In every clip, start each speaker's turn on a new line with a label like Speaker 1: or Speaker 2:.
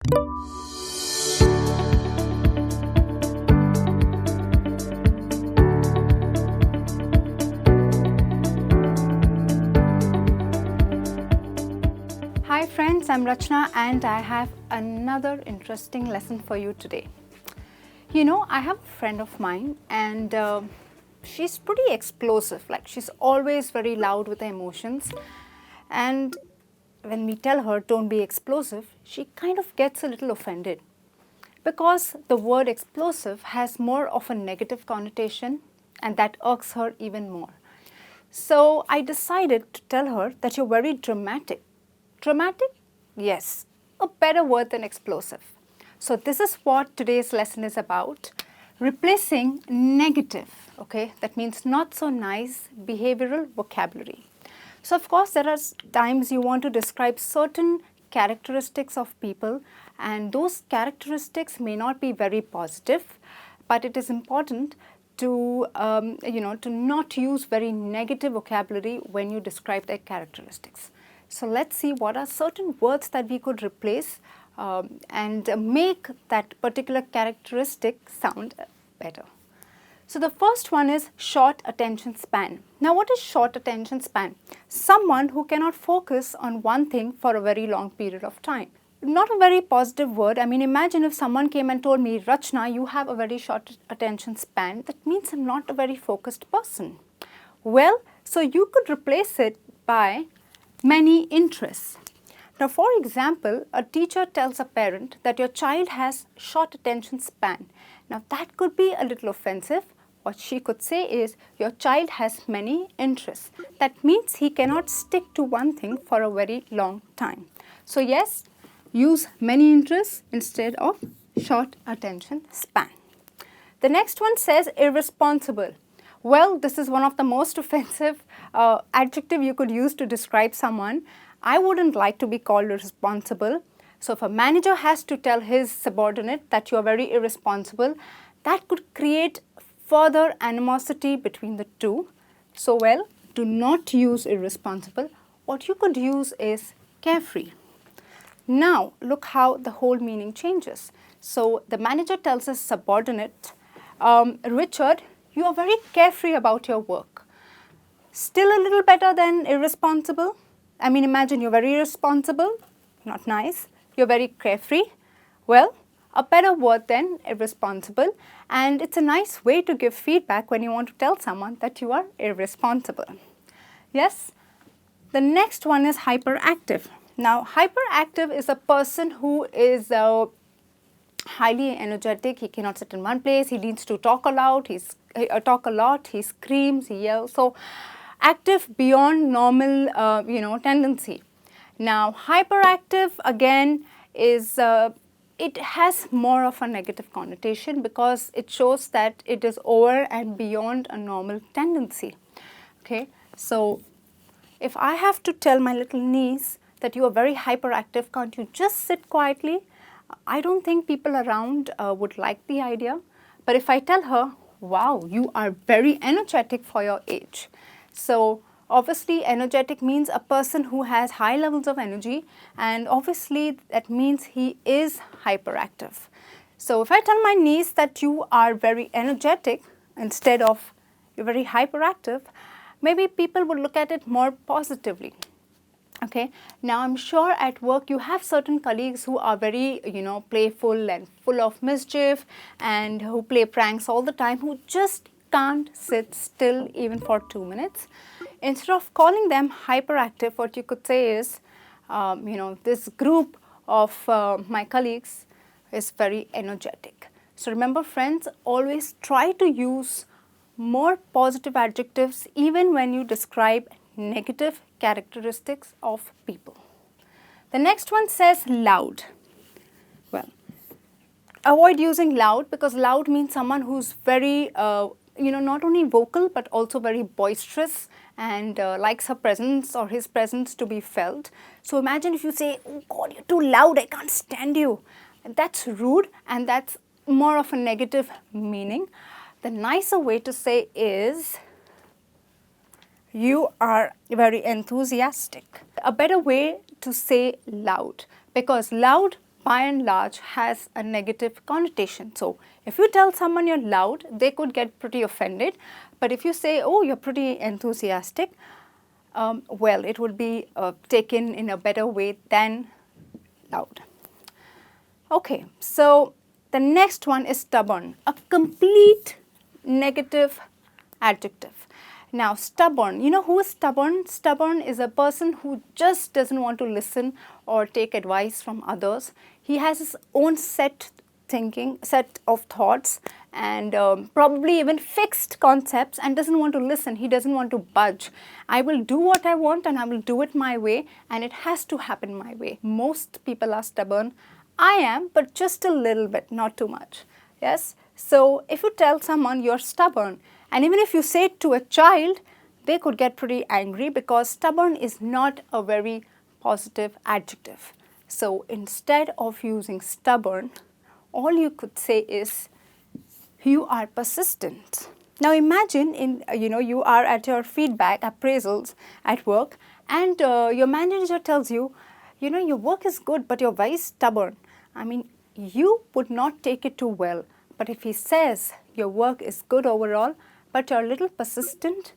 Speaker 1: Hi friends, I'm Rachna and I have another interesting lesson for you today. You know, I have a friend of mine and she's pretty explosive, like she's always very loud with her emotions, and when we tell her don't be explosive, she kind of gets a little offended because the word explosive has more of a negative connotation and that irks her even more. So I decided to tell her that you're very dramatic. Dramatic? Yes, a better word than explosive. So this is what today's lesson is about. Replacing negative, okay, that means not so nice behavioral vocabulary. So of course there are times you want to describe certain characteristics of people, and those characteristics may not be very positive, but it is important to to not use very negative vocabulary when you describe their characteristics. So let's see what are certain words that we could replace and make that particular characteristic sound better. So the first one is short attention span. Now what is short attention span? Someone who cannot focus on one thing for a very long period of time. Not a very positive word. I mean, imagine if someone came and told me, Rachna, you have a very short attention span. That means I'm not a very focused person. Well, so you could replace it by many interests. Now, for example, a teacher tells a parent that your child has short attention span. Now, that could be a little offensive. What she could say is, your child has many interests. That means he cannot stick to one thing for a very long time. So, yes, use many interests instead of short attention span. The next one says irresponsible. Well, this is one of the most offensive adjective you could use to describe someone. I wouldn't like to be called irresponsible. So if a manager has to tell his subordinate that you are very irresponsible, that could create further animosity between the two. So well, do not use irresponsible. What you could use is carefree. Now look how the whole meaning changes. So the manager tells his subordinate, Richard, you are very carefree about your work. Still a little better than irresponsible. I mean, imagine you're very irresponsible, not nice. You're very carefree. Well, a better word than irresponsible, and it's a nice way to give feedback when you want to tell someone that you are irresponsible. Yes? The next one is hyperactive. Now, hyperactive is a person who is highly energetic. He cannot sit in one place. He needs to talk a lot. He screams, he yells. So active beyond normal, tendency. Now, hyperactive again is it has more of a negative connotation because it shows that it is over and beyond a normal tendency. Okay, so if I have to tell my little niece that you are very hyperactive, can't you just sit quietly? I don't think people around would like the idea. But if I tell her, wow, you are very energetic for your age. So obviously energetic means a person who has high levels of energy, and obviously that means he is hyperactive. So if I tell my niece that you are very energetic instead of you're very hyperactive, maybe people would look at it more positively. Okay, now I'm sure at work you have certain colleagues who are very, playful and full of mischief and who play pranks all the time, who just can't sit still even for 2 minutes. Instead of calling them hyperactive, what you could say is, this group of my colleagues is very energetic. So remember friends, always try to use more positive adjectives even when you describe negative characteristics of people. The next one says loud. Well, avoid using loud because loud means someone who's very, not only vocal but also very boisterous and likes her presence or his presence to be felt. So imagine if you say, oh God, you're too loud, I can't stand you. That's rude and that's more of a negative meaning. The nicer way to say is, you are very enthusiastic. A better way to say loud, because loud by and large has a negative connotation. So if you tell someone you're loud, they could get pretty offended. But if you say, oh, you're pretty enthusiastic, well, it would be taken in a better way than loud. Okay, so the next one is stubborn, a complete negative adjective. Now, stubborn, you know who is stubborn? Stubborn is a person who just doesn't want to listen or take advice from others. He has his own set of thoughts, and probably even fixed concepts, and doesn't want to listen. He doesn't want to budge. I will do what I want and I will do it my way, and it has to happen my way. Most people are stubborn. I am, but just a little bit, not too much. Yes? So if you tell someone you're stubborn, and even if you say it to a child, they could get pretty angry, because stubborn is not a very positive adjective. So instead of using stubborn, all you could say is, you are persistent. Now imagine you are at your feedback appraisals at work, and your manager tells you, your work is good, but you're very stubborn. I mean, you would not take it too well. But if he says your work is good overall, but you're a little persistent,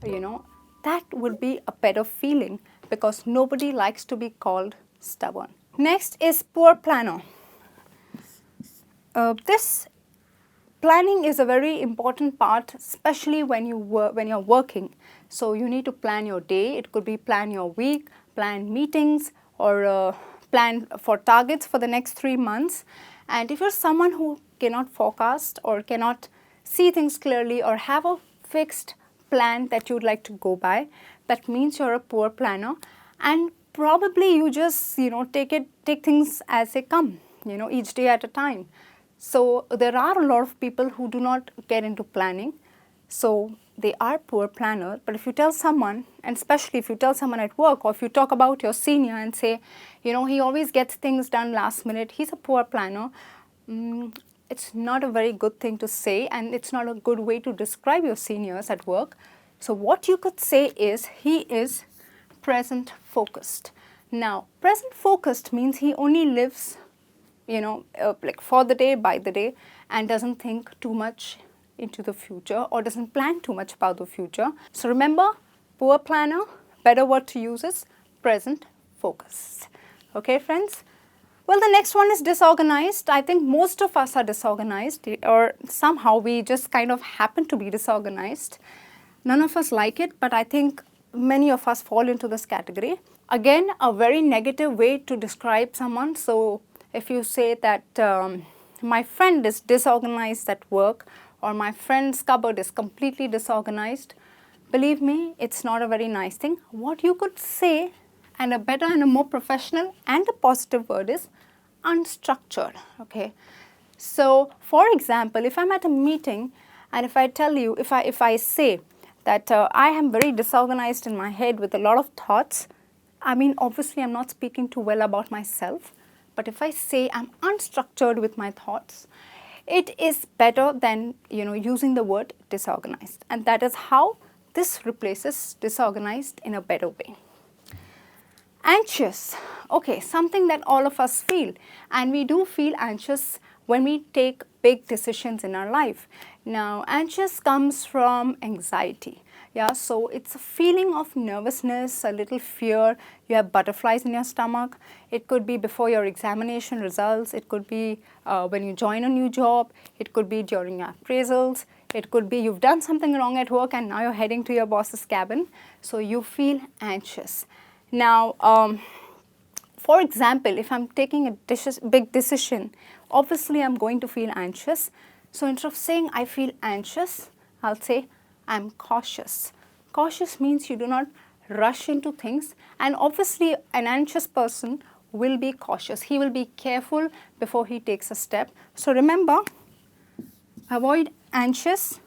Speaker 1: that would be a better feeling, because nobody likes to be called stubborn. Next is poor planner. This planning is a very important part, especially when you're working. So you need to plan your day. It could be plan your week, plan meetings, or plan for targets for the next 3 months. And if you're someone who cannot forecast or cannot see things clearly or have a fixed plan that you'd like to go by, that means you're a poor planner, and probably you just take things as they come, each day at a time. So there are a lot of people who do not get into planning, so they are poor planner. But if you tell someone, and especially if you tell someone at work, or if you talk about your senior and say, he always gets things done last minute, he's a poor planner, it's not a very good thing to say, and it's not a good way to describe your seniors at work. So what you could say is, he is present focused. Now, present focused means he only lives, like for the day, by the day, and doesn't think too much into the future, or doesn't plan too much about the future. So remember, poor planner, better word to use is present focused. Okay, friends? Well, the next one is disorganized. I think most of us are disorganized, or somehow we just kind of happen to be disorganized. None of us like it, but I think many of us fall into this category. Again, a very negative way to describe someone. So if you say that my friend is disorganized at work, or my friend's cupboard is completely disorganized, believe me, it's not a very nice thing. What you could say, and a better and a more professional and a positive word, is unstructured. Okay. So for example, if I'm at a meeting, and if I tell you, if I say that I am very disorganized in my head with a lot of thoughts, I mean, obviously I'm not speaking too well about myself. But if I say I'm unstructured with my thoughts, it is better than using the word disorganized. And that is how this replaces disorganized in a better way. Anxious. Okay, something that all of us feel, and we do feel anxious when we take big decisions in our life. Now, anxious comes from anxiety. Yeah, so it's a feeling of nervousness, a little fear. You have butterflies in your stomach. It could be before your examination results. It could be when you join a new job. It could be during your appraisals. It could be you've done something wrong at work and now you're heading to your boss's cabin. So you feel anxious. Now, for example, if I'm taking a big decision, obviously I'm going to feel anxious. So instead of saying I feel anxious, I'll say I'm cautious. Cautious means you do not rush into things, and obviously an anxious person will be cautious. He will be careful before he takes a step. So remember, avoid anxious,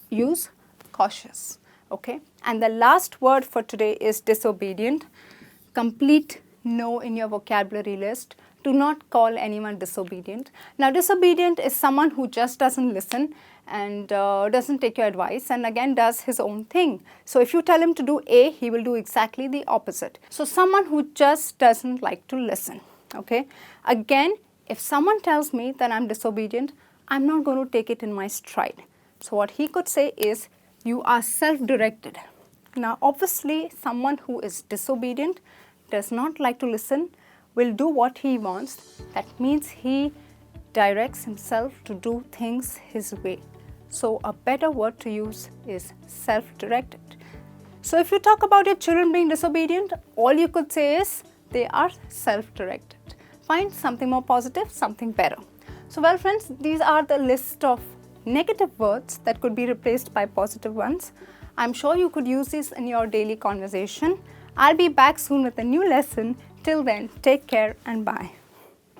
Speaker 1: use cautious. Okay? And the last word for today is disobedient. Complete no in your vocabulary list. Do not call anyone disobedient. Now, disobedient is someone who just doesn't listen and doesn't take your advice, and again does his own thing. So if you tell him to do A, he will do exactly the opposite. So someone who just doesn't like to listen. Okay. Again, if someone tells me that I'm disobedient, I'm not going to take it in my stride. So what he could say is, you are self-directed. Now, obviously, someone who is disobedient, does not like to listen, will do what he wants. That means he directs himself to do things his way. So a better word to use is self-directed. So if you talk about your children being disobedient, all you could say is they are self-directed. Find something more positive, something better. So well friends, these are the list of negative words that could be replaced by positive ones. I'm sure you could use these in your daily conversation. I'll be back soon with a new lesson. Till then, take care and bye.